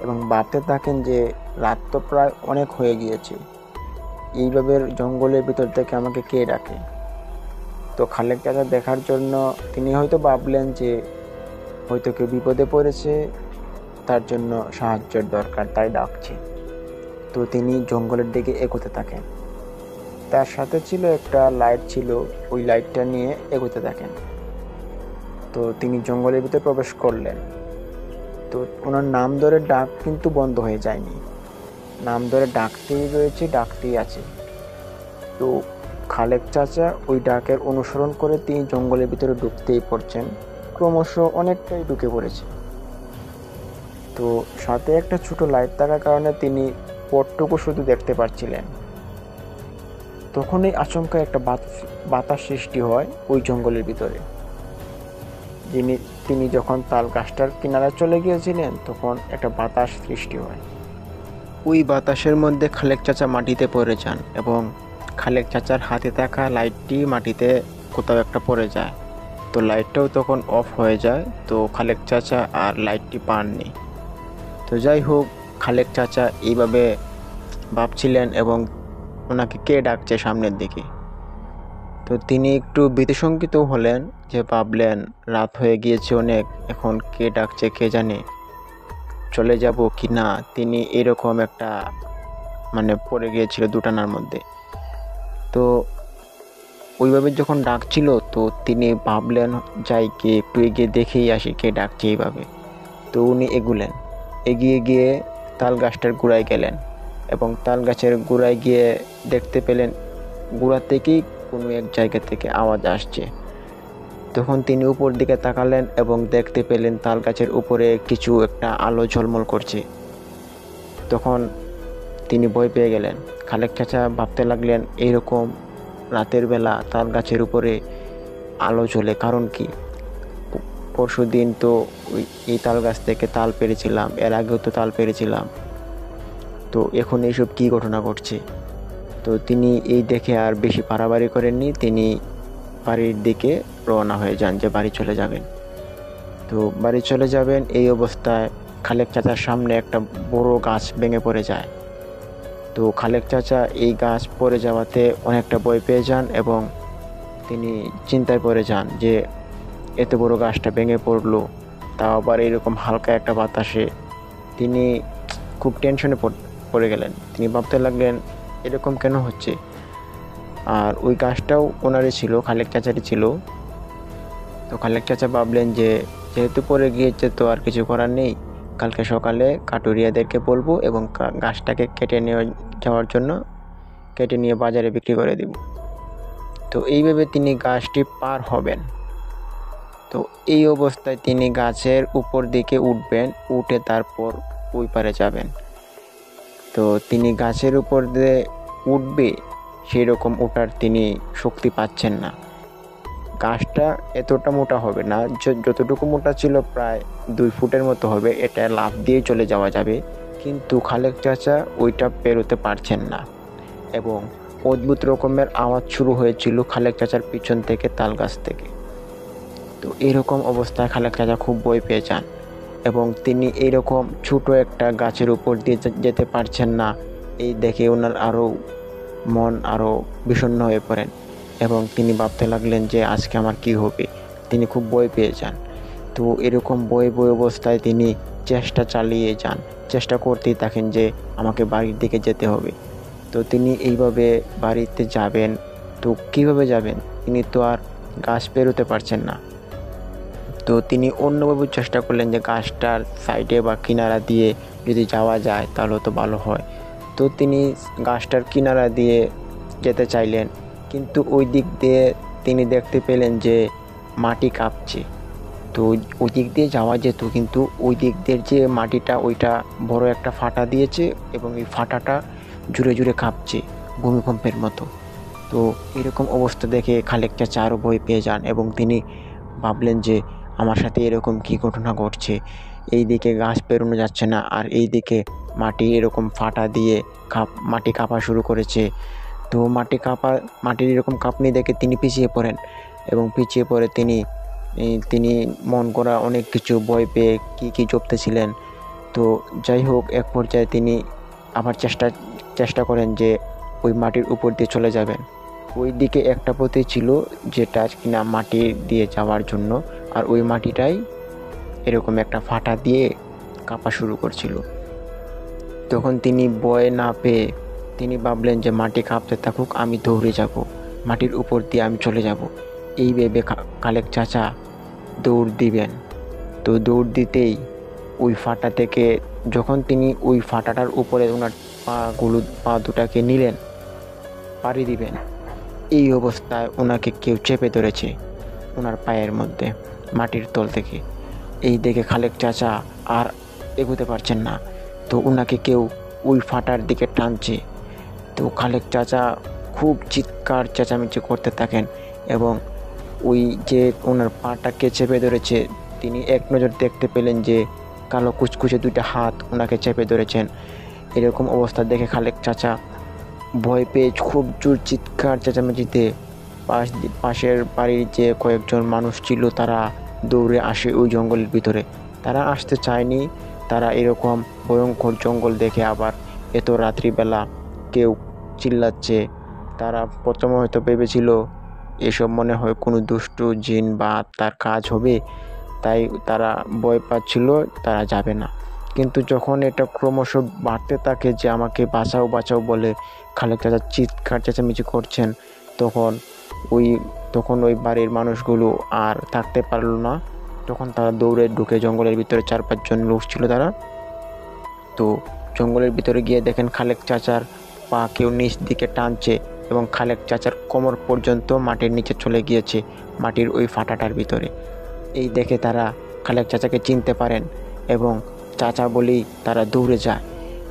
এবং ভাবতে থাকেন যে রাত তো প্রায় অনেক হয়ে গিয়েছে, এইভাবে জঙ্গলের ভিতর থেকে আমাকে কে ডাকে। তো খালেক চাচা দেখার জন্য তিনি হয়তো ভাবলেন যে হয়তো কেউ বিপদে পড়েছে, তার জন্য সাহায্যের দরকার, তাই ডাকছে। তো তিনি জঙ্গলের দিকে এগোতে থাকেন। তার সাথে ছিল একটা লাইট, ছিল ওই লাইটটা নিয়ে এগোতে থাকেন। তো তিনি জঙ্গলের ভিতরে প্রবেশ করলেন। তো ওনার নাম ধরে ডাক কিন্তু বন্ধ হয়ে যায়নি, নাম ধরে ডাকতেই রয়েছে, ডাকতেই আছে। তো খালেক চাচা ওই ডাকের অনুসরণ করে তিনি জঙ্গলের ভিতরে ঢুকতেই পড়ছেন, ক্রমশ অনেকটাই ঢুকে পড়েছে। তো সাথে একটা ছোট লাইট থাকার কারণে তিনি পথটুকু শুধু দেখতে পাচ্ছিলেন। তখনই আচমকা একটা বাতাস সৃষ্টি হয় ওই জঙ্গলের ভিতরে। তিনি যখন তাল গাছটার কিনারায় চলে গিয়েছিলেন, তখন একটা বাতাস সৃষ্টি হয়। ওই বাতাসের মধ্যে খালেক চাচা মাটিতে পড়ে যান এবং খালেক চাচার হাতে থাকা লাইটটি মাটিতে কোথাও একটা পড়ে যায়। তো লাইটটাও তখন অফ হয়ে যায়। তো খালেক চাচা আর লাইটটি পাননি। তো যাই হোক, খালেক চাচা এইভাবে ভাবছিলেন এবং ওনাকে কে ডাকছে সামনের দিকে। তো তিনি একটু ভীতিশঙ্কিত হলেন, যে ভাবলেন রাত হয়ে গিয়েছে অনেক, এখন কে ডাকছে কে জানে, চলে যাব কি না। তিনি এরকম একটা পড়ে গিয়েছিল দুটানার মধ্যে। তো ওইভাবে যখন ডাকছিল, তো তিনি ভাবলেন যাই কি একটু এগিয়ে দেখেই আসি কে ডাকছে এইভাবে। তো উনি এগিয়ে গিয়ে তাল গাছটার গোড়ায় গেলেন এবং তাল গাছের গোড়ায় গিয়ে দেখতে পেলেন গোড়া থেকেই কোনো এক জায়গা থেকে আওয়াজ আসছে। তখন তিনি উপর দিকে তাকালেন এবং দেখতে পেলেন তাল গাছের উপরে কিছু একটা আলো ঝলমল করছে। তখন তিনি ভয় পেয়ে গেলেন। খালেক চাচা ভাবতে লাগলেন এইরকম রাতের বেলা তাল গাছের উপরে আলো জ্বলে, কারণ কি? পরশু দিন তো এই তাল গাছ থেকে তাল পেরেছিলাম, এর আগেও তো তাল পেরেছিলাম, তো এখন এইসব কী ঘটনা ঘটছে। তো তিনি এই দেখে আর বেশি বাড়াবাড়ি করেননি, তিনি বাড়ির দিকে রওনা হয়ে যান, যে বাড়ি চলে যাবেন। তো বাড়ি চলে যাবেন এই অবস্থায় খালেক চাচার সামনে একটা বড় গাছ ভেঙে পড়ে যায়। তো খালেক চাচা এই গাছ পড়ে যাওয়াতে অনেকটা ভয় পেয়ে যান এবং তিনি চিন্তায় পড়ে যান যে এত বড় গাছটা ভেঙে পড়লো, তাও আবার এরকম হালকা একটা বাতাসে। তিনি খুব টেনশনে পড়ে গেলেন। তিনি ভাবতে লাগলেন এরকম কেন হচ্ছে। আর ওই গাছটাও ওনারই ছিল, খালেক চাচারই ছিল। তো খালেক চাচা ভাবলেন যে যেহেতু পড়ে গিয়েছে তো আর কিছু করার নেই, কালকে সকালে কাটুরিয়াদেরকে বলবো এবং গাছটাকে কেটে নিয়ে বাজারে বিক্রি করে দিব। তো এইভাবে তিনি গাছটি পার হবেন। তো এই অবস্থায় তিনি গাছের উপর দিকে উঠবেন, উঠে তারপর ওই পারে যাবেন। তো তিনি গাছের উপর দিয়ে উঠবে, সেই রকম ওঠার তিনি শক্তি পাচ্ছেন না। গাছটা এতটা মোটা হবে না, যতটুকু মোটা ছিল প্রায় 2 ফুটের মতো হবে, এটা লাফ দিয়ে চলে যাওয়া যাবে, কিন্তু খালেক চাচা ওইটা পেরোতে পারছেন না। এবং অদ্ভুত রকমের আওয়াজ শুরু হয়েছিল খালেক চাচার পিছন থেকে, তাল গাছ থেকে। তো এরকম অবস্থায় খালেক চাচা খুব ভয় পেয়ে যান এবং তিনি এইরকম ছোট একটা গাছের উপর দিয়ে যেতে পারছেন না। এই দেখে ওনার মন আরও বিষণ্ণ হয়ে পড়েন এবং তিনি ভাবতে লাগলেন যে আজকে আমার কি হবে। তিনি খুব ভয় পেয়ে যান। তো এরকম ভয় অবস্থায় তিনি চেষ্টা করতেই থাকেন যে আমাকে বাড়ির দিকে যেতে হবে। তো তিনি এইভাবে বাড়িতে যাবেন। তো কিভাবে যাবেন? তিনি তো আর গাছ পেরোতে পারছেন না। তো তিনি অন্যভাবে চেষ্টা করলেন যে গাছটার সাইডে বা কিনারা দিয়ে যদি যাওয়া যায় তাহলে তো ভালো হয়। তো তিনি গাছটার কিনারা দিয়ে যেতে চাইলেন, কিন্তু ওই দিক দিয়ে তিনি দেখতে পেলেন যে মাটি কাঁপছে। তো ওই দিক দিয়ে যাওয়া যেত, কিন্তু ওই দিক দিয়ে যে মাটিটা, ওইটা বড় একটা ফাটা দিয়েছে এবং এই ফাটাটা জুড়ে জুড়ে কাঁপছে ভূমিকম্পের মতো। তো এরকম অবস্থা দেখে খালেক চাচা আরও ভয় পেয়ে যান এবং তিনি ভাবলেন যে আমার সাথে এরকম কী ঘটনা ঘটছে। এই দিকে গাছ পেরোনো যাচ্ছে না, আর এই দিকে মাটি এরকম ফাটা দিয়ে মাটি কাঁপা শুরু করেছে। তো মাটির এরকম কাঁপুনি দেখে তিনি পিছিয়ে পড়েন এবং পিছিয়ে পড়ে তিনি মন করা অনেক কিছু ভয় পেয়ে কী জপতেছিলেন। তো যাই হোক, এক পর্যায়ে তিনি আবার চেষ্টা করেন যে ওই মাটির উপর দিয়ে চলে যাবেন। ওই দিকে একটা পথই ছিল যেটা কিনা মাটি দিয়ে যাওয়ার জন্য, আর ওই মাটিটাই এরকম একটা ফাটা দিয়ে কাঁপা শুরু করছিল। তখন তিনি ভয় না পেয়ে তিনি ভাবলেন যে মাটি কাঁপতে থাকুক, আমি দৌড়ে যাব, মাটির উপর দিয়ে আমি চলে যাব। এই ভেবে খালেক চাচা দৌড় দিবেন। তো দৌড় দিতেই ওই ফাটা থেকে যখন তিনি ওই ফাটাটার উপরে ওনার পা দুটাকে নিলেন পাড়ি দিবেন, এই অবস্থায় ওনাকে কেউ চেপে ধরেছে ওনার পায়ের মধ্যে মাটির তল থেকে। এই দেখে খালেক চাচা আর এগোতে পারছেন না। তো ওনাকে কেউ ওই ফাটার দিকে টানছে। তো খালেক চাচা খুব চিৎকার চেঁচামেচি করতে থাকেন এবং ওই যে ওনার পাটাকে চেপে ধরেছে, তিনি এক নজর দেখতে পেলেন যে কালো কুচকুচে দুইটা হাত ওনাকে চেপে ধরেছেন। এরকম অবস্থা দেখে খালেক চাচা ভয় পেয়ে খুব জোর চিৎকার চেঁচামেচিতে পাশের বাড়ির যে কয়েকজন মানুষ ছিল তারা দৌড়ে আসে ওই জঙ্গলের ভিতরে। তারা আসতে চায়নি, তারা এরকম ভয়ঙ্কর জঙ্গল দেখে আবার এত রাত্রিবেলা কেউ চিল্লাচ্ছে। তারা প্রথমে হয়তো ভেবেছিল এসব মনে হয় কোনো দুষ্টু জিন বা তার কাজ হবে, তাই তারা ভয় পাচ্ছিল, তারা যাবে না। কিন্তু যখন এটা ক্রমশ বাড়তে থাকে যে আমাকে বাঁচাও বাঁচাও বলে খালেক চাচা চিৎকার চেঁচামেচি করছেন, তখন ওই বাড়ির মানুষগুলো আর থাকতে পারলো না। তখন তারা দৌড়ে ঢুকে জঙ্গলের ভিতরে 4-5 জন লোক ছিল তারা। তো জঙ্গলের ভিতরে গিয়ে দেখেন খালেক চাচার পা কেউ নিচ দিকে টানছে এবং খালেক চাচার কোমর পর্যন্ত মাটির নিচে চলে গিয়েছে, মাটির ওই ফাটাটার ভিতরে। এই দেখে তারা খালেক চাচাকে চিনতে পারেন এবং চাচা বলেই তারা দৌড়ে যায়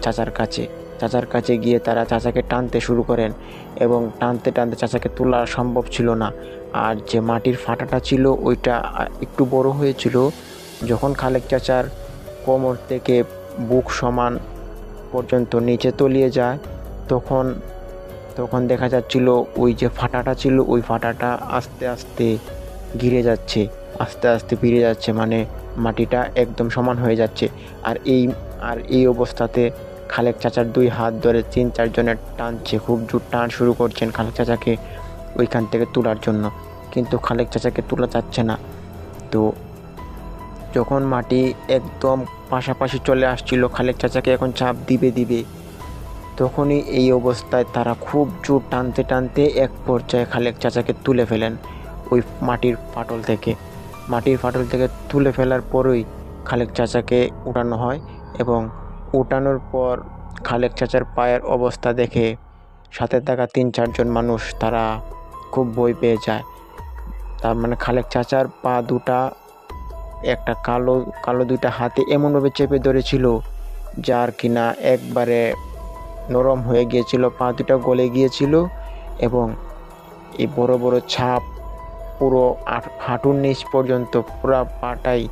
চাচার কাছে গিয়ে তারা চাচাকে টানতে শুরু করেন এবং টানতে টানতে চাচাকে তোলা সম্ভব ছিল না। আর যে মাটির ফাটাটা ছিল ওইটা একটু বড় হয়েছিল। যখন খালেক চাচার কোমর থেকে বুক সমান পর্যন্ত নিচে তলিয়ে যায়, তখন দেখা যাচ্ছিল ওই যে ফাটাটা ছিল ওই ফাটাটা আস্তে আস্তে ঘিরে যাচ্ছে, আস্তে আস্তে ভিড়ে যাচ্ছে, মানে মাটিটা একদম সমান হয়ে যাচ্ছে। আর এই অবস্থাতে খালেক চাচার 2 হাত ধরে 3-4 জনের টানছে, খুব জোর টান শুরু করছেন খালেক চাচাকে ওইখান থেকে তোলার জন্য, কিন্তু খালেক চাচাকে তোলা যাচ্ছে না। তো যখন মাটি একদম পাশাপাশি চলে আসছিল, খালেক চাচাকে এখন চাপ দিবে, তখনই এই অবস্থায় তারা খুব জোর টানতে টানতে এক পর্যায়ে খালেক চাচাকে তুলে ফেলেন ওই মাটির ফাটল থেকে তুলে ফেলার পরই খালেক চাচাকে উঠানো হয় এবং উঠানোর পর খালেক চাচার পায়ের অবস্থা দেখে সাথে থাকা 3-4 জন মানুষ তারা খুব ভয় পেয়ে যায়। তার মানে খালেক চাচার পা দুটা একটা কালো দুইটা হাতে এমনভাবে চেপে ধরেছিল যার কিনা একবারে নরম হয়ে গিয়েছিল, পা দুটা গলে গিয়েছিল এবং এই বড় বড় ছাপ পুরো হাঁটুর নিচ পর্যন্ত পুরো পাটাই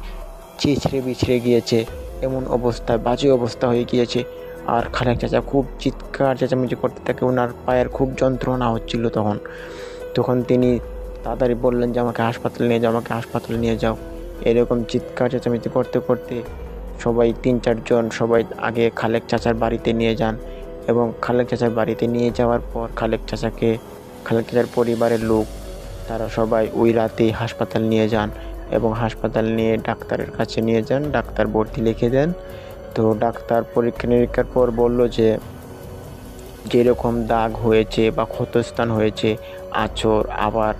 ছিঁচড়ে বিছড়ে গিয়েছে, এমন অবস্থা, বাজে অবস্থা হয়ে গিয়েছে। আর খালেক চাচা খুব চিৎকার চেঁচামেচি করতে থাকে, ওনার পায়ের খুব যন্ত্রণা হচ্ছিল। তখন তিনি তাড়াতাড়ি বললেন যে আমাকে হাসপাতালে নিয়ে যাও। এরকম চিৎকার চেঁচামেচি করতে করতে সবাই 3-4 জন সবাই আগে খালেক চাচার বাড়িতে নিয়ে যান এবং খালেক চাচার বাড়িতে নিয়ে যাওয়ার পর খালেক চাচার পরিবারের লোক তারা সবাই ওই রাতেই হাসপাতাল নিয়ে যান এবং হাসপাতাল নিয়ে ডাক্তারের কাছে নিয়ে যান। ডাক্তার ভর্তি লিখে দেন। তো ডাক্তার পরীক্ষা নিরীক্ষার পর বলল যে যেরকম দাগ হয়েছে বা ক্ষতস্থান হয়েছে, আঁচড়, আবার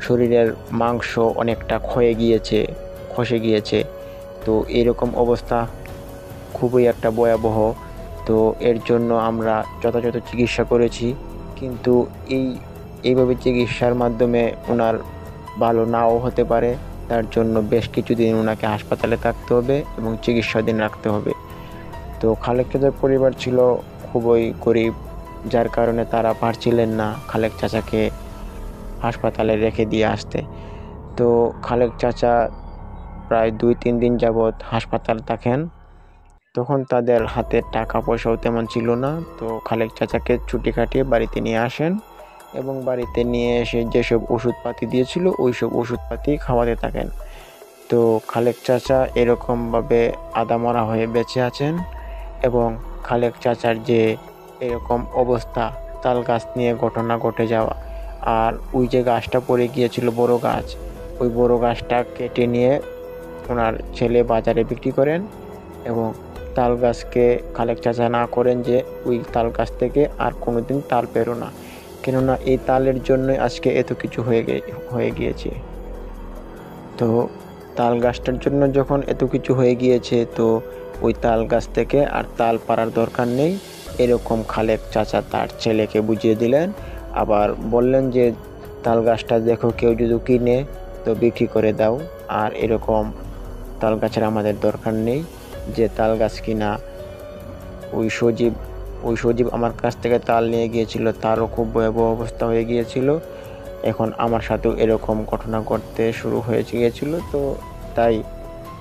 শরীরের মাংস অনেকটা খসে গিয়েছে। তো এরকম অবস্থা খুবই একটা ভয়াবহ। তো এর জন্য আমরা যথাযথ চিকিৎসা করেছি, কিন্তু এইভাবে চিকিৎসার মাধ্যমে ওনার ভালো নাও হতে পারে। তার জন্য বেশ কিছুদিন ওনাকে হাসপাতালে থাকতে হবে এবং চিকিৎসাধীন রাখতে হবে। তো খালেক চাচার পরিবার ছিল খুবই গরিব, যার কারণে তারা পারছিলেন না খালেক চাচাকে হাসপাতালে রেখে দিয়ে আসতে। তো খালেক চাচা প্রায় 2-3 দিন যাবৎ হাসপাতাল থাকেন। তখন তাদের হাতে টাকা পয়সাও তেমন ছিল না। তো খালেক চাচাকে ছুটি কাটিয়ে বাড়িতে নিয়ে আসেন। এবং বাড়িতে নিয়ে এসে যেসব ওষুধপাতি দিয়েছিল ওই সব ওষুধপাতি খাওয়াতে থাকেন। তো খালেক চাচা এরকমভাবে আদামরা হয়ে বেঁচে আছেন এবং খালেক চাচার যে এরকম অবস্থা, তাল গাছ নিয়ে ঘটনা ঘটে যাওয়া, আর ওই যে গাছটা পড়ে গিয়েছিল বড় গাছ, ওই বড় গাছটা কেটে নিয়ে ওনার ছেলে বাজারে বিক্রি করেন এবং তাল গাছকে খালেক চাচা না করেন যে ওই তাল গাছ থেকে আর কোনোদিন তাল পেরো না, কেননা এই তালের জন্যই আজকে এত কিছু হয়ে গিয়েছে। তো তাল গাছটার জন্য যখন এত কিছু হয়ে গিয়েছে, তো ওই তাল গাছ থেকে আর তাল পাড়ার দরকার নেই, এরকম খালেক চাচা তার ছেলেকে বুঝিয়ে দিলেন। আবার বললেন যে তাল গাছটা দেখো কেউ যদি কিনে তো বিক্রি করে দাও, আর এরকম তাল গাছের আমাদের দরকার নেই যে তাল গাছ কিনা। ওই সজীব আমার কাছ থেকে তাল নিয়ে গিয়েছিল, তারও খুব ভয়াবহ অবস্থা হয়ে গিয়েছিল, এখন আমার সাথেও এরকম ঘটনা ঘটতে শুরু হয়ে গিয়েছিল। তো তাই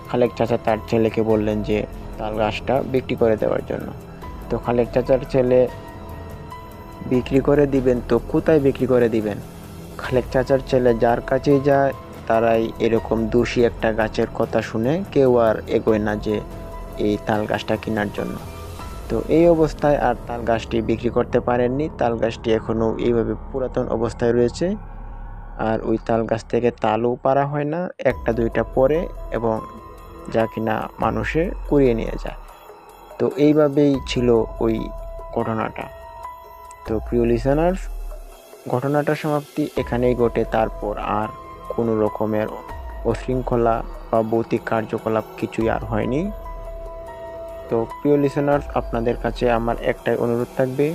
খালেক চাচা তার ছেলেকে বললেন যে তাল গাছটা বিক্রি করে দেওয়ার জন্য। তো খালেক চাচার ছেলে বিক্রি করে দিবেন, তো কোথায় বিক্রি করে দিবেন? খালেক চাচার ছেলে যার কাছেই যায় তারাই এরকম দোষী একটা গাছের কথা শুনে কেউ আর এগোয় না যে এই তাল গাছটা কেনার জন্য। তো এই অবস্থায় আর তাল গাছটি বিক্রি করতে পারেননি, তাল গাছটি এখনও এইভাবে পুরাতন অবস্থায় রয়েছে, আর ওই তাল গাছ থেকে তালও পারা হয় না, একটা দুইটা পরে এবং যা কিনা মানুষে কুড়িয়ে নিয়ে যায়। তো এইভাবেই ছিল ওই ঘটনাটা। তো প্রিয় লিসেনার্স, ঘটনাটার সমাপ্তি এখানেই ঘটে, তারপর আর কোনো রকমের অশৃঙ্খলা বা ভৌতিক কার্যকলাপ কিছুই আর হয়নি। তো প্রিয় লিসেনার্স, আপনাদের কাছে আমার একটাই অনুরোধ থাকবে,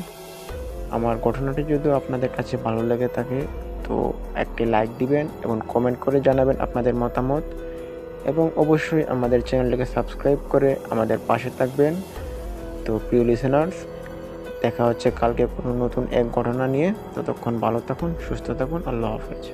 আমার ঘটনাটি যদি আপনাদের কাছে ভালো লেগে থাকে তো একটি লাইক দিবেন এবং কমেন্ট করে জানাবেন আপনাদের মতামত, এবং অবশ্যই আমাদের চ্যানেলটিকে সাবস্ক্রাইব করে আমাদের পাশে থাকবেন। তো প্রিয় লিসেনার্স, দেখা হচ্ছে কালকে কোনো নতুন এক ঘটনা নিয়ে। ততক্ষণ ভালো থাকুন, সুস্থ থাকুন, আল্লাহ হাফেজ।